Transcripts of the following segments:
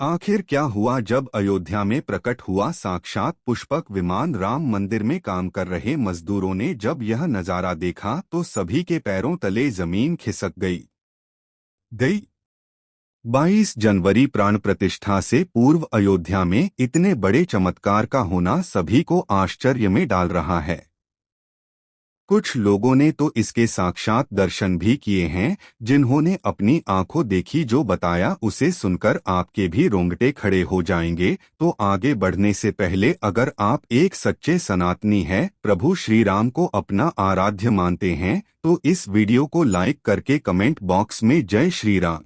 आखिर क्या हुआ जब अयोध्या में प्रकट हुआ साक्षात पुष्पक विमान। राम मंदिर में काम कर रहे मजदूरों ने जब यह नजारा देखा तो सभी के पैरों तले जमीन खिसक गई। 22 जनवरी प्राण प्रतिष्ठा से पूर्व अयोध्या में इतने बड़े चमत्कार का होना सभी को आश्चर्य में डाल रहा है। कुछ लोगों ने तो इसके साक्षात दर्शन भी किए हैं। जिन्होंने अपनी आंखों देखी जो बताया उसे सुनकर आपके भी रोंगटे खड़े हो जाएंगे। तो आगे बढ़ने से पहले अगर आप एक सच्चे सनातनी हैं, प्रभु श्री राम को अपना आराध्य मानते हैं, तो इस वीडियो को लाइक करके कमेंट बॉक्स में जय श्री राम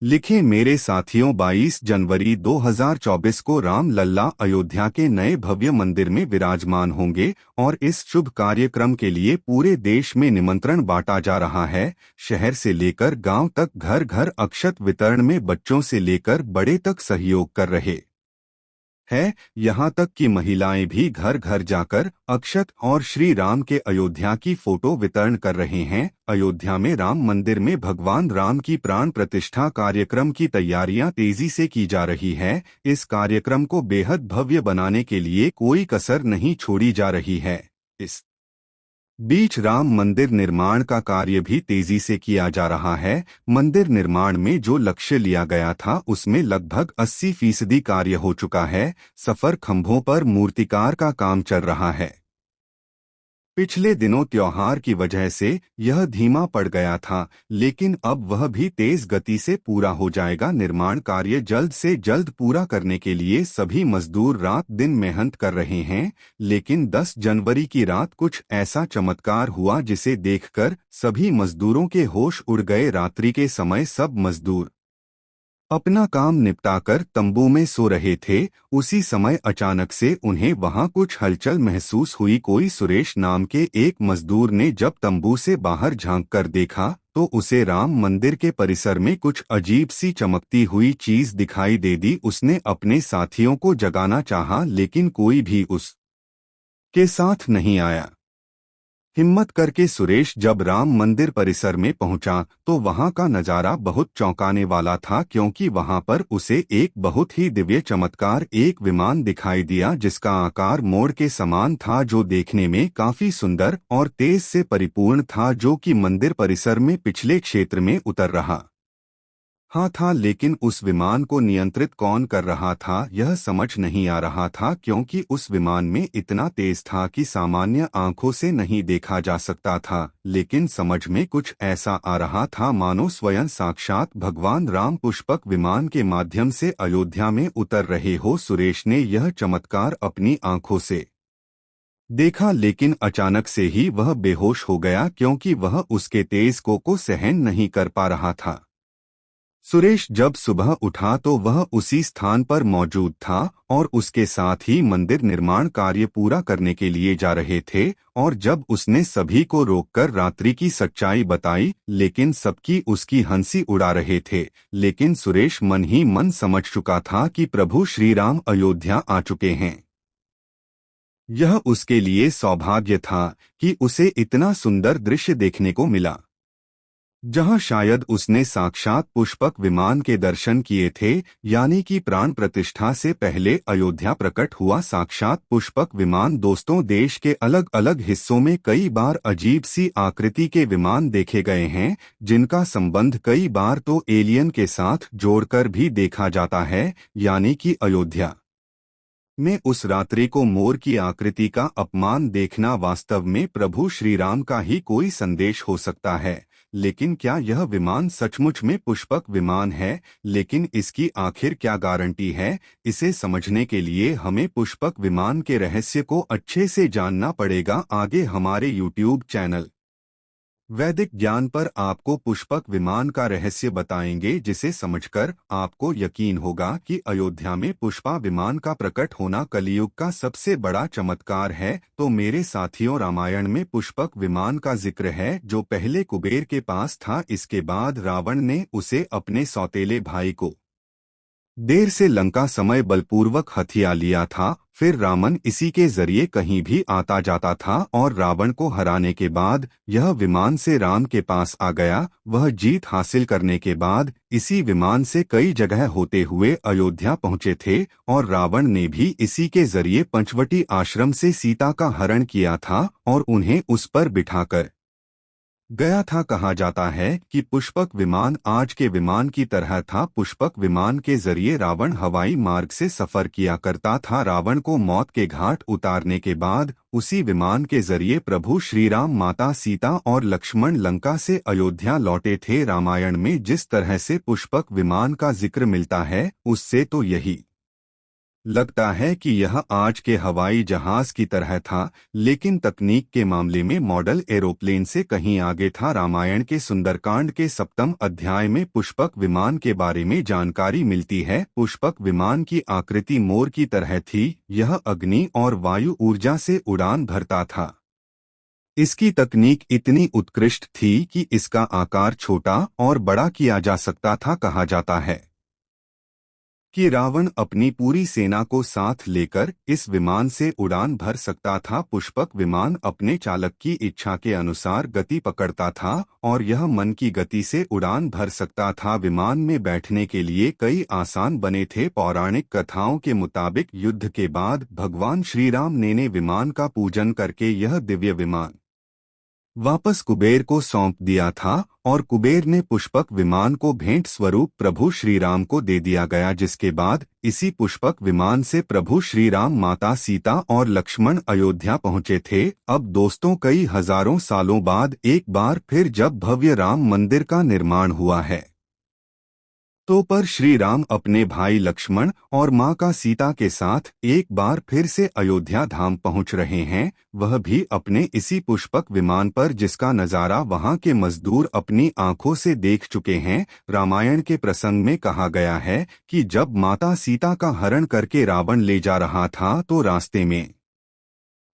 लिखें। मेरे साथियों, 22 जनवरी 2024 को राम लल्ला अयोध्या के नए भव्य मंदिर में विराजमान होंगे और इस शुभ कार्यक्रम के लिए पूरे देश में निमंत्रण बांटा जा रहा है। शहर से लेकर गांव तक घर घर अक्षत वितरण में बच्चों से लेकर बड़े तक सहयोग कर रहे है। यहाँ तक कि महिलाएं भी घर घर जाकर अक्षत और श्री राम के अयोध्या की फोटो वितरण कर रहे हैं। अयोध्या में राम मंदिर में भगवान राम की प्राण प्रतिष्ठा कार्यक्रम की तैयारियां तेजी से की जा रही है। इस कार्यक्रम को बेहद भव्य बनाने के लिए कोई कसर नहीं छोड़ी जा रही है। इस बीच राम मंदिर निर्माण का कार्य भी तेजी से किया जा रहा है। मंदिर निर्माण में जो लक्ष्य लिया गया था उसमें लगभग 80% कार्य हो चुका है। सफर खंभों पर मूर्तिकार का काम चल रहा है। पिछले दिनों त्योहार की वजह से यह धीमा पड़ गया था, लेकिन अब वह भी तेज गति से पूरा हो जाएगा। निर्माण कार्य जल्द से जल्द पूरा करने के लिए सभी मजदूर रात दिन मेहनत कर रहे हैं। लेकिन 10 जनवरी की रात कुछ ऐसा चमत्कार हुआ जिसे देखकर सभी मजदूरों के होश उड़ गए। रात्रि के समय सब मजदूर अपना काम निपटाकर तंबू में सो रहे थे। उसी समय अचानक से उन्हें वहां कुछ हलचल महसूस हुई। कोई सुरेश नाम के एक मजदूर ने जब तंबू से बाहर झांककर देखा तो उसे राम मंदिर के परिसर में कुछ अजीब सी चमकती हुई चीज दिखाई दे दी। उसने अपने साथियों को जगाना चाहा, लेकिन कोई भी उसके साथ नहीं आया। हिम्मत करके सुरेश जब राम मंदिर परिसर में पहुंचा तो वहां का नजारा बहुत चौंकाने वाला था, क्योंकि वहां पर उसे एक बहुत ही दिव्य चमत्कार एक विमान दिखाई दिया जिसका आकार मोर के समान था, जो देखने में काफी सुंदर और तेज से परिपूर्ण था, जो कि मंदिर परिसर में पिछले क्षेत्र में उतर रहा था। लेकिन उस विमान को नियंत्रित कौन कर रहा था यह समझ नहीं आ रहा था, क्योंकि उस विमान में इतना तेज था कि सामान्य आंखों से नहीं देखा जा सकता था। लेकिन समझ में कुछ ऐसा आ रहा था मानो स्वयं साक्षात भगवान राम पुष्पक विमान के माध्यम से अयोध्या में उतर रहे हो। सुरेश ने यह चमत्कार अपनी आंखों से देखा, लेकिन अचानक से ही वह बेहोश हो गया, क्योंकि वह उसके तेज को सहन नहीं कर पा रहा था। सुरेश जब सुबह उठा तो वह उसी स्थान पर मौजूद था और उसके साथ ही मंदिर निर्माण कार्य पूरा करने के लिए जा रहे थे। और जब उसने सभी को रोककर रात्रि की सच्चाई बताई, लेकिन सबकी उसकी हंसी उड़ा रहे थे। लेकिन सुरेश मन ही मन समझ चुका था कि प्रभु श्री राम अयोध्या आ चुके हैं। यह उसके लिए सौभाग्य था कि उसे इतना सुंदर दृश्य देखने को मिला, जहां शायद उसने साक्षात पुष्पक विमान के दर्शन किए थे। यानी कि प्राण प्रतिष्ठा से पहले अयोध्या प्रकट हुआ साक्षात पुष्पक विमान। दोस्तों, देश के अलग अलग हिस्सों में कई बार अजीब सी आकृति के विमान देखे गए हैं, जिनका संबंध कई बार तो एलियन के साथ जोड़कर भी देखा जाता है। यानी कि अयोध्या में उस रात्रि को मोर की आकृति का अपमान देखना वास्तव में प्रभु श्री राम का ही कोई संदेश हो सकता है। लेकिन क्या यह विमान सचमुच में पुष्पक विमान है? लेकिन इसकी आखिर क्या गारंटी है? इसे समझने के लिए हमें पुष्पक विमान के रहस्य को अच्छे से जानना पड़ेगा। आगे हमारे YouTube चैनल वैदिक ज्ञान पर आपको पुष्पक विमान का रहस्य बताएंगे, जिसे समझकर आपको यकीन होगा कि अयोध्या में पुष्पा विमान का प्रकट होना कलियुग का सबसे बड़ा चमत्कार है। तो मेरे साथियों, रामायण में पुष्पक विमान का जिक्र है, जो पहले कुबेर के पास था। इसके बाद रावण ने उसे अपने सौतेले भाई को देर से लंका समय बलपूर्वक हथिया लिया था, फिर रावण इसी के जरिए कहीं भी आता जाता था और रावण को हराने के बाद यह विमान से राम के पास आ गया। वह जीत हासिल करने के बाद इसी विमान से कई जगह होते हुए अयोध्या पहुंचे थे और रावण ने भी इसी के जरिए पंचवटी आश्रम से सीता का हरण किया था और उन्हें उस पर बिठाकर गया था। कहा जाता है कि पुष्पक विमान आज के विमान की तरह था। पुष्पक विमान के जरिए रावण हवाई मार्ग से सफर किया करता था। रावण को मौत के घाट उतारने के बाद उसी विमान के जरिए प्रभु श्री राम, माता सीता और लक्ष्मण लंका से अयोध्या लौटे थे। रामायण में जिस तरह से पुष्पक विमान का जिक्र मिलता है उससे तो यही लगता है कि यह आज के हवाई जहाज की तरह था, लेकिन तकनीक के मामले में मॉडल एरोप्लेन से कहीं आगे था। रामायण के सुंदरकांड के 7वें अध्याय में पुष्पक विमान के बारे में जानकारी मिलती है। पुष्पक विमान की आकृति मोर की तरह थी। यह अग्नि और वायु ऊर्जा से उड़ान भरता था। इसकी तकनीक इतनी उत्कृष्ट थी कि इसका आकार छोटा और बड़ा किया जा सकता था। कहा जाता है कि रावण अपनी पूरी सेना को साथ लेकर इस विमान से उड़ान भर सकता था। पुष्पक विमान अपने चालक की इच्छा के अनुसार गति पकड़ता था और यह मन की गति से उड़ान भर सकता था। विमान में बैठने के लिए कई आसान बने थे। पौराणिक कथाओं के मुताबिक युद्ध के बाद भगवान श्री राम ने विमान का पूजन करके यह दिव्य विमान वापस कुबेर को सौंप दिया था और कुबेर ने पुष्पक विमान को भेंट स्वरूप प्रभु श्री राम को दे दिया गया, जिसके बाद इसी पुष्पक विमान से प्रभु श्री राम, माता सीता और लक्ष्मण अयोध्या पहुंचे थे। अब दोस्तों, कई हजारों सालों बाद एक बार फिर जब भव्य राम मंदिर का निर्माण हुआ है तो पर श्री राम अपने भाई लक्ष्मण और मां का सीता के साथ एक बार फिर से अयोध्या धाम पहुंच रहे हैं, वह भी अपने इसी पुष्पक विमान पर, जिसका नजारा वहां के मजदूर अपनी आंखों से देख चुके हैं। रामायण के प्रसंग में कहा गया है कि जब माता सीता का हरण करके रावण ले जा रहा था तो रास्ते में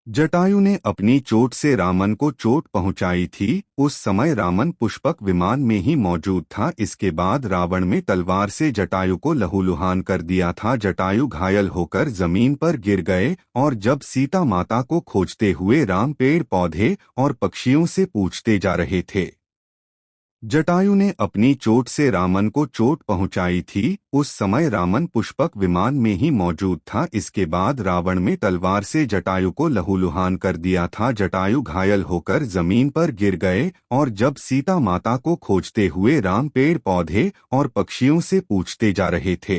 जटायु ने अपनी चोट से रावण को चोट पहुंचाई थी। उस समय रावण पुष्पक विमान में ही मौजूद था। इसके बाद रावण में तलवार से जटायु को लहूलुहान कर दिया था। जटायु घायल होकर जमीन पर गिर गए और जब सीता माता को खोजते हुए राम पेड़ पौधे और पक्षियों से पूछते जा रहे थे, जटायु ने अपनी चोट से रावण को चोट पहुंचाई थी। उस समय रावण पुष्पक विमान में ही मौजूद था। इसके बाद रावण में तलवार से जटायु को लहूलुहान कर दिया था। जटायु घायल होकर जमीन पर गिर गए और जब सीता माता को खोजते हुए राम पेड़ पौधे और पक्षियों से पूछते जा रहे थे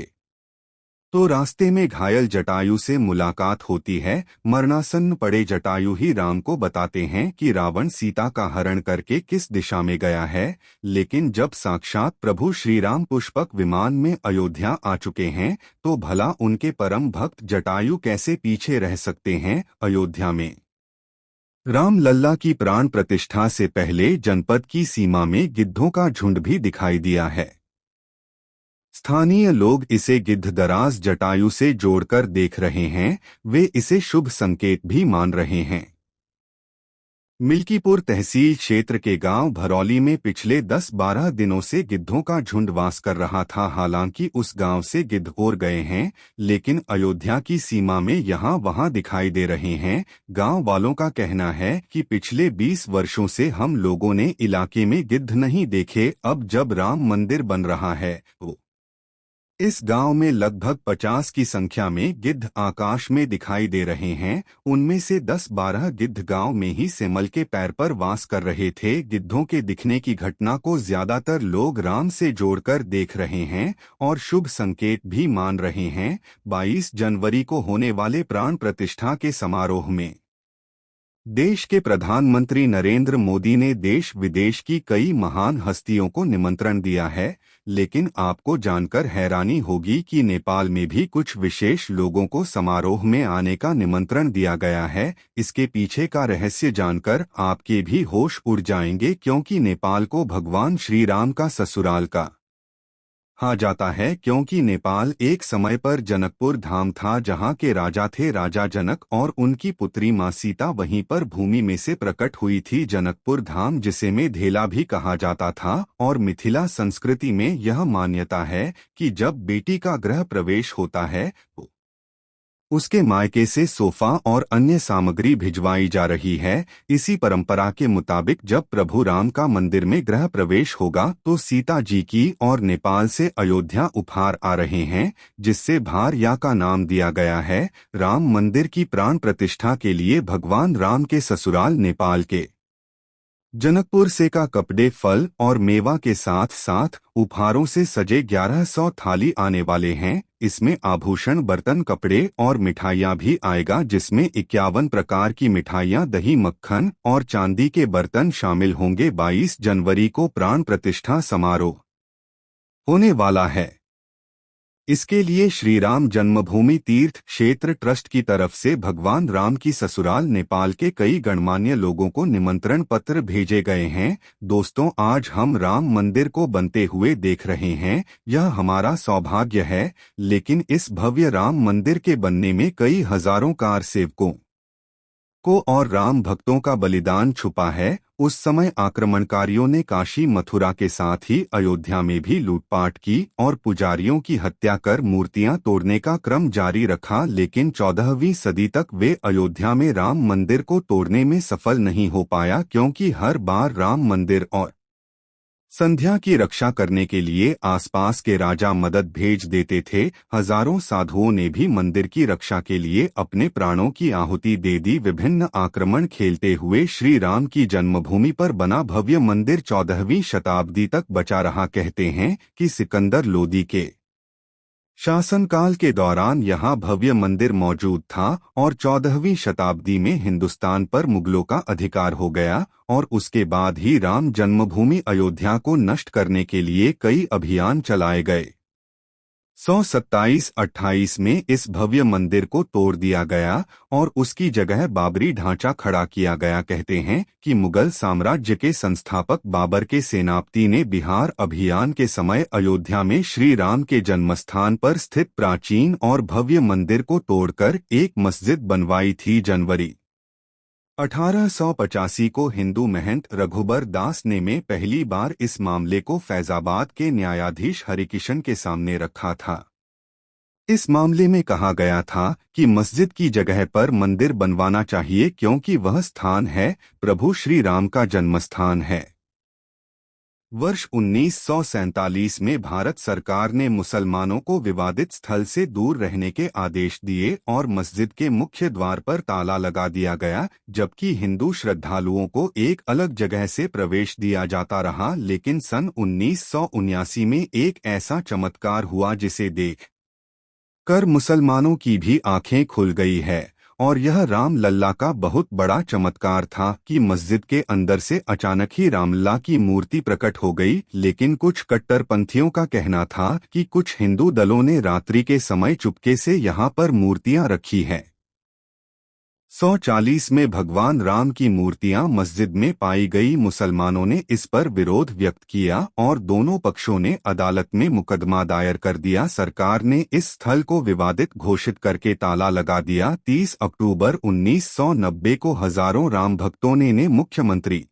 तो रास्ते में घायल जटायु से मुलाकात होती है। मरणासन्न पड़े जटायु ही राम को बताते हैं कि रावण सीता का हरण करके किस दिशा में गया है, लेकिन जब साक्षात प्रभु श्री राम पुष्पक विमान में अयोध्या आ चुके हैं तो भला उनके परम भक्त जटायु कैसे पीछे रह सकते हैं। अयोध्या में राम लल्ला की प्राण प्रतिष्ठा से पहले जनपद की सीमा में गिद्धों का झुंड भी दिखाई दिया है। स्थानीय लोग इसे गिद्धदराज जटायु से जोड़कर देख रहे हैं। वे इसे शुभ संकेत भी मान रहे हैं। मिल्कीपुर तहसील क्षेत्र के गांव भरौली में पिछले 10-12 दिनों से गिद्धों का झुंड वास कर रहा था। हालांकि उस गांव से गिद्ध और गए हैं, लेकिन अयोध्या की सीमा में यहाँ वहाँ दिखाई दे रहे हैं। गांव वालों का कहना है कि पिछले 20 वर्षों से हम लोगों ने इलाके में गिद्ध नहीं देखे। अब जब राम मंदिर बन रहा है तो इस गांव में लगभग 50 की संख्या में गिद्ध आकाश में दिखाई दे रहे हैं। उनमें से 10-12 गिद्ध गांव में ही सेमल के पैर पर वास कर रहे थे। गिद्धों के दिखने की घटना को ज्यादातर लोग राम से जोड़कर देख रहे हैं और शुभ संकेत भी मान रहे हैं। 22 जनवरी को होने वाले प्राण प्रतिष्ठा के समारोह में देश के प्रधानमंत्री नरेंद्र मोदी ने देश विदेश की कई महान हस्तियों को निमंत्रण दिया है, लेकिन आपको जानकर हैरानी होगी कि नेपाल में भी कुछ विशेष लोगों को समारोह में आने का निमंत्रण दिया गया है। इसके पीछे का रहस्य जानकर आपके भी होश उड़ जाएंगे, क्योंकि नेपाल को भगवान श्री राम का ससुराल का कहा जाता है क्योंकि नेपाल एक समय पर जनकपुर धाम था जहां के राजा थे राजा जनक और उनकी पुत्री मां सीता वहीं पर भूमि में से प्रकट हुई थी। जनकपुर धाम जिसे में धेला भी कहा जाता था और मिथिला संस्कृति में यह मान्यता है कि जब बेटी का गृह प्रवेश होता है तो उसके मायके से सोफा और अन्य सामग्री भिजवाई जा रही है। इसी परंपरा के मुताबिक जब प्रभु राम का मंदिर में गृह प्रवेश होगा तो सीता जी की और नेपाल से अयोध्या उपहार आ रहे हैं, जिससे भार्या का नाम दिया गया है। राम मंदिर की प्राण प्रतिष्ठा के लिए भगवान राम के ससुराल नेपाल के जनकपुर से का कपड़े, फल और मेवा के साथ साथ उपहारों से सजे 1100 थाली आने वाले हैं। इसमें आभूषण, बर्तन, कपड़े और मिठाइयाँ भी आएगा, जिसमें 51 प्रकार की मिठाइयाँ, दही, मक्खन और चांदी के बर्तन शामिल होंगे। 22 जनवरी को प्राण प्रतिष्ठा समारोह होने वाला है। इसके लिए श्री राम जन्मभूमि तीर्थ क्षेत्र ट्रस्ट की तरफ से भगवान राम की ससुराल नेपाल के कई गणमान्य लोगों को निमंत्रण पत्र भेजे गए हैं। दोस्तों, आज हम राम मंदिर को बनते हुए देख रहे हैं, यह हमारा सौभाग्य है। लेकिन इस भव्य राम मंदिर के बनने में कई हजारों कार सेवकों को और राम भक्तों का बलिदान छुपा है। उस समय आक्रमणकारियों ने काशी, मथुरा के साथ ही अयोध्या में भी लूटपाट की और पुजारियों की हत्या कर मूर्तियां तोड़ने का क्रम जारी रखा। लेकिन 14वीं सदी तक वे अयोध्या में राम मंदिर को तोड़ने में सफल नहीं हो पाया, क्योंकि हर बार राम मंदिर और संध्या की रक्षा करने के लिए आसपास के राजा मदद भेज देते थे। हजारों साधुओं ने भी मंदिर की रक्षा के लिए अपने प्राणों की आहुति दे दी। विभिन्न आक्रमण खेलते हुए श्री राम की जन्मभूमि पर बना भव्य मंदिर 14वीं शताब्दी तक बचा रहा। कहते हैं कि सिकंदर लोदी के शासनकाल के दौरान यहाँ भव्य मंदिर मौजूद था और 14वीं शताब्दी में हिंदुस्तान पर मुगलों का अधिकार हो गया और उसके बाद ही राम जन्मभूमि अयोध्या को नष्ट करने के लिए कई अभियान चलाए गए। 127-28 में इस भव्य मंदिर को तोड़ दिया गया और उसकी जगह बाबरी ढांचा खड़ा किया गया। कहते हैं कि मुगल साम्राज्य के संस्थापक बाबर के सेनापति ने बिहार अभियान के समय अयोध्या में श्री राम के जन्मस्थान पर स्थित प्राचीन और भव्य मंदिर को तोड़कर एक मस्जिद बनवाई थी। जनवरी 1885 को हिंदू महंत रघुबर दास ने में पहली बार इस मामले को फैजाबाद के न्यायाधीश हरिकिशन के सामने रखा था। इस मामले में कहा गया था कि मस्जिद की जगह पर मंदिर बनवाना चाहिए, क्योंकि वह स्थान है प्रभु श्री राम का जन्मस्थान है। वर्ष 1947 में भारत सरकार ने मुसलमानों को विवादित स्थल से दूर रहने के आदेश दिए और मस्जिद के मुख्य द्वार पर ताला लगा दिया गया, जबकि हिंदू श्रद्धालुओं को एक अलग जगह से प्रवेश दिया जाता रहा। लेकिन सन 1979 में एक ऐसा चमत्कार हुआ जिसे देख कर मुसलमानों की भी आंखें खुल गई है, और यह राम लल्ला का बहुत बड़ा चमत्कार था कि मस्जिद के अंदर से अचानक ही रामलला की मूर्ति प्रकट हो गई। लेकिन कुछ कट्टरपंथियों का कहना था कि कुछ हिंदू दलों ने रात्रि के समय चुपके से यहाँ पर मूर्तियां रखी हैं। 140 में भगवान राम की मूर्तियां मस्जिद में पाई गई। मुसलमानों ने इस पर विरोध व्यक्त किया और दोनों पक्षों ने अदालत में मुकदमा दायर कर दिया। सरकार ने इस स्थल को विवादित घोषित करके ताला लगा दिया। 30 अक्टूबर 1990 को हजारों राम भक्तों ने मुख्यमंत्री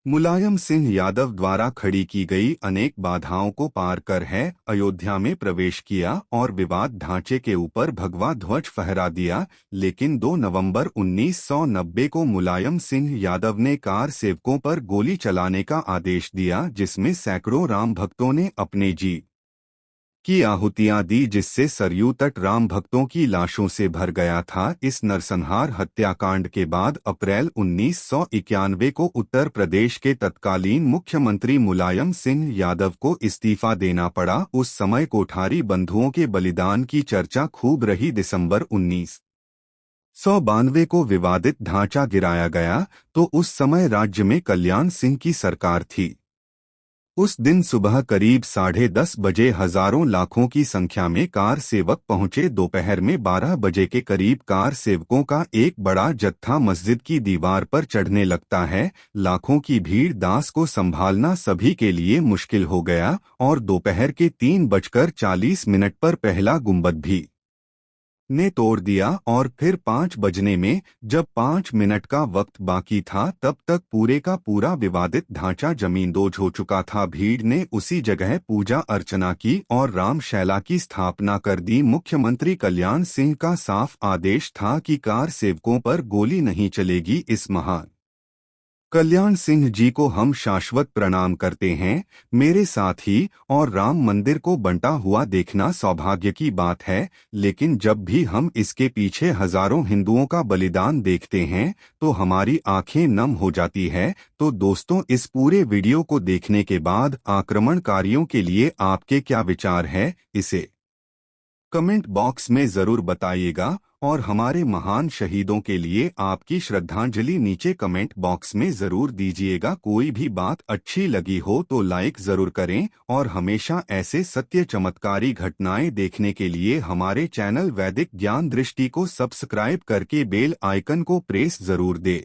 मुलायम सिंह यादव द्वारा खड़ी की गई अनेक बाधाओं को पार कर है अयोध्या में प्रवेश किया और विवाद ढांचे के ऊपर भगवा ध्वज फहरा दिया। लेकिन 2 नवंबर 1990 को मुलायम सिंह यादव ने कार सेवकों पर गोली चलाने का आदेश दिया, जिसमें सैकड़ों राम भक्तों ने अपने जी की आहुतियां दी, जिससे सरयू तट राम भक्तों की लाशों से भर गया था। इस नरसंहार हत्याकांड के बाद अप्रैल 1991 को उत्तर प्रदेश के तत्कालीन मुख्यमंत्री मुलायम सिंह यादव को इस्तीफा देना पड़ा। उस समय कोठारी बंधुओं के बलिदान की चर्चा खूब रही। दिसंबर 1992 को विवादित ढांचा गिराया गया तो उस समय राज्य में कल्याण सिंह की सरकार थी। उस दिन सुबह करीब 10:30 बजे हजारों लाखों की संख्या में कार सेवक पहुंचे। दोपहर में 12 बजे के करीब कार सेवकों का एक बड़ा जत्था मस्जिद की दीवार पर चढ़ने लगता है। लाखों की भीड़ दास को संभालना सभी के लिए मुश्किल हो गया और दोपहर के 3:40 पर पहला गुंबद भी ने तोड़ दिया और फिर 5 बजने में जब 5 मिनट का वक्त बाकी था तब तक पूरे का पूरा विवादित ढांचा जमींदोज हो चुका था। भीड़ ने उसी जगह पूजा अर्चना की और रामशैला की स्थापना कर दी। मुख्यमंत्री कल्याण सिंह का साफ आदेश था कि कार सेवकों पर गोली नहीं चलेगी। इस महान कल्याण सिंह जी को हम शाश्वत प्रणाम करते हैं। मेरे साथी और राम मंदिर को बनता हुआ देखना सौभाग्य की बात है, लेकिन जब भी हम इसके पीछे हजारों हिंदुओं का बलिदान देखते हैं तो हमारी आंखें नम हो जाती है। तो दोस्तों, इस पूरे वीडियो को देखने के बाद आक्रमणकारियों के लिए आपके क्या विचार है, इसे कमेंट बॉक्स में जरूर बताइएगा और हमारे महान शहीदों के लिए आपकी श्रद्धांजलि नीचे कमेंट बॉक्स में जरूर दीजिएगा। कोई भी बात अच्छी लगी हो तो लाइक जरूर करें और हमेशा ऐसे सत्य चमत्कारी घटनाएं देखने के लिए हमारे चैनल वैदिक ज्ञान दृष्टि को सब्सक्राइब करके बेल आइकन को प्रेस जरूर दे।